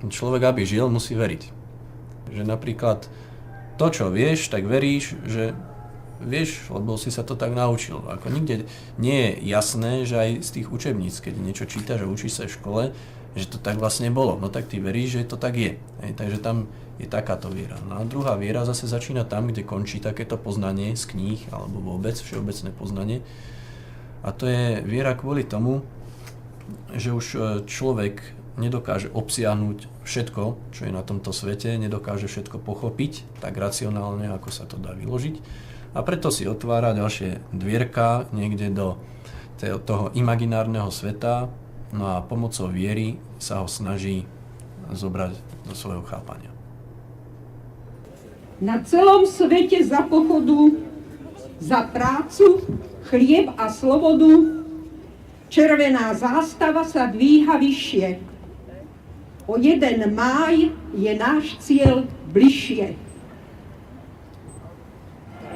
Človek, aby žil, musí veriť. Že napríklad to, čo vieš, tak veríš, že vieš, lebo si sa to tak naučil. Ako nikde nie je jasné, že aj z tých učebníc, keď niečo čítaš a učíš sa v škole, že to tak vlastne bolo. No tak ty veríš, že to tak je. Takže tam je takáto viera. No a druhá viera zase začína tam, kde končí takéto poznanie z kníh alebo vôbec všeobecné poznanie. A to je viera kvôli tomu, že už človek nedokáže obsiahnuť všetko, čo je na tomto svete, nedokáže všetko pochopiť tak racionálne, ako sa to dá vyložiť. A preto si otvára ďalšie dvierka niekde do toho imaginárneho sveta, no a pomocou viery sa ho snaží zobrať do svojho chápania. Na celom svete za pochodu, za prácu, chlieb a slobodu červená zástava sa dvíha vyššie. O 1 máj je náš cieľ bližšie.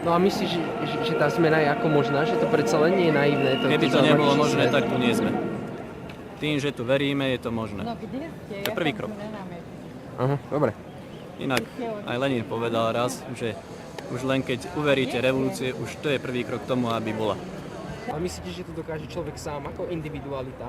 No a myslíš, že tá zmena je ako možná? Že to predsa len nie je naivné? Keby to nebolo možné, tak tu nie sme. Tým, že tu veríme, je to možné. To je prvý krok. Aha, dobre. Inak aj Lenin povedal raz, že už len keď uveríte revolúcie, už to je prvý krok k tomu, aby bola. A myslíte, že to dokáže človek sám ako individualita?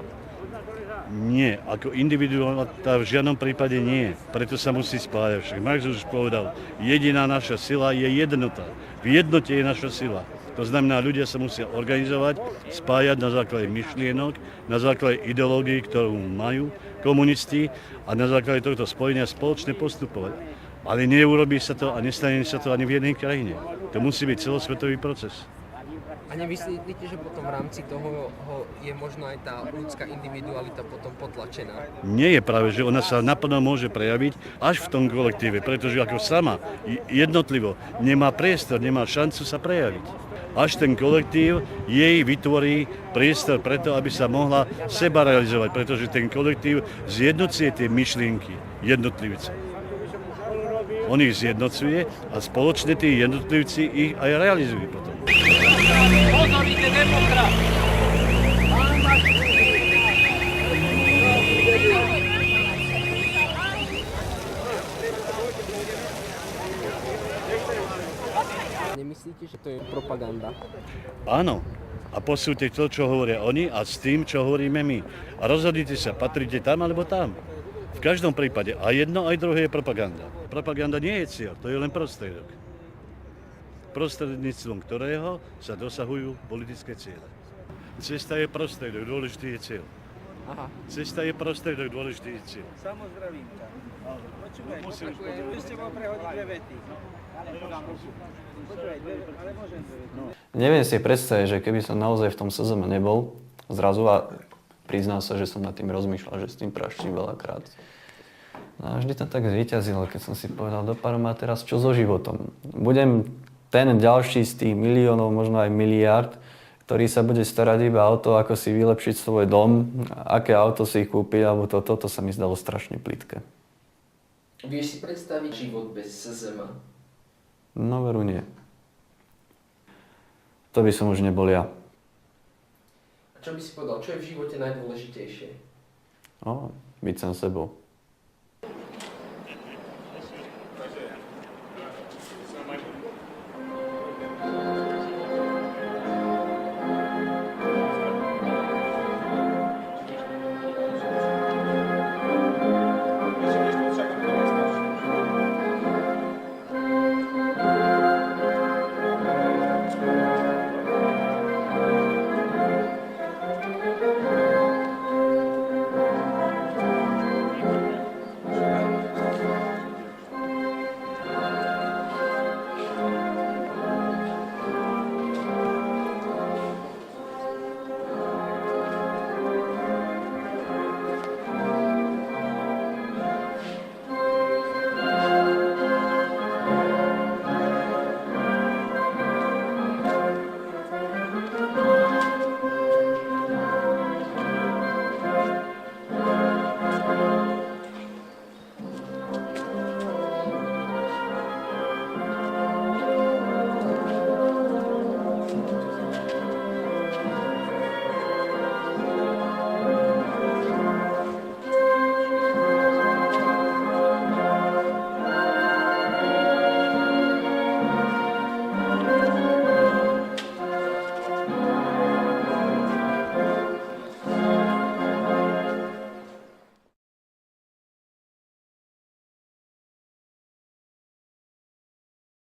Nie, ako individualita v žiadnom prípade nie. Preto sa musí spájať. Však Marx už povedal, jediná naša sila je jednota. V jednote je naša sila. To znamená, ľudia sa musia organizovať, spájať na základe myšlienok, na základe ideológií, ktorú majú komunisti a na základe tohto spojenia spoločne postupovať. Ale neurobí sa to a nestane sa to ani v jednej krajine. To musí byť celosvetový proces. A nemyslíte, že potom v rámci toho je možno aj tá ľudská individualita potom potlačená? Nie je práve, že ona sa naplno môže prejaviť až v tom kolektíve, pretože ako sama jednotlivo nemá priestor, nemá šancu sa prejaviť. Až ten kolektív jej vytvorí priestor preto, aby sa mohla seba realizovať, pretože ten kolektív zjednocuje tie myšlienky jednotlivca. On ich zjednocuje a spoločne tí jednotlivci ich aj realizujú potom. Pozor, ide demokrat! Nemyslíte, že to je propaganda? Áno. A posúďte to, čo hovoria oni a s tým, čo hovoríme my. A rozhodnite sa, patríte tam alebo tam. V každom prípade aj jedno, aj druhé je propaganda. Propaganda nie je cieľ, to je len prostriedok. Prostredníctvom ktorého sa dosahujú politické ciele. Cesta je prostriedok, dôležitý je cieľ. Aha. Cesta je prostriedok, dôležitý je cieľ. Samozdravím ťa. Počúvaj, by ste mal prehodiť 2 vety. Počúvaj, ale môžem 2 vety. Neviem si predstaviť, že keby som naozaj v tom SZM nebol, zrazu a priznám sa, že som nad tým rozmýšľal, že s tým praštím veľakrát. No a vždy to tak zvíťazilo, keď som si povedal do pár má teraz čo so životom. Budem ten ďalší z tých miliónov, možno aj miliárd, ktorý sa bude starať iba o to, ako si vylepšiť svoj dom, aké auto si kúpiť, alebo toto sa mi zdalo strašne plitké. Vieš si predstaviť život bez SZM? No veru nie. To by som už nebol ja. A čo by si povedal, čo je v živote najdôležitejšie? Byť sám sebou.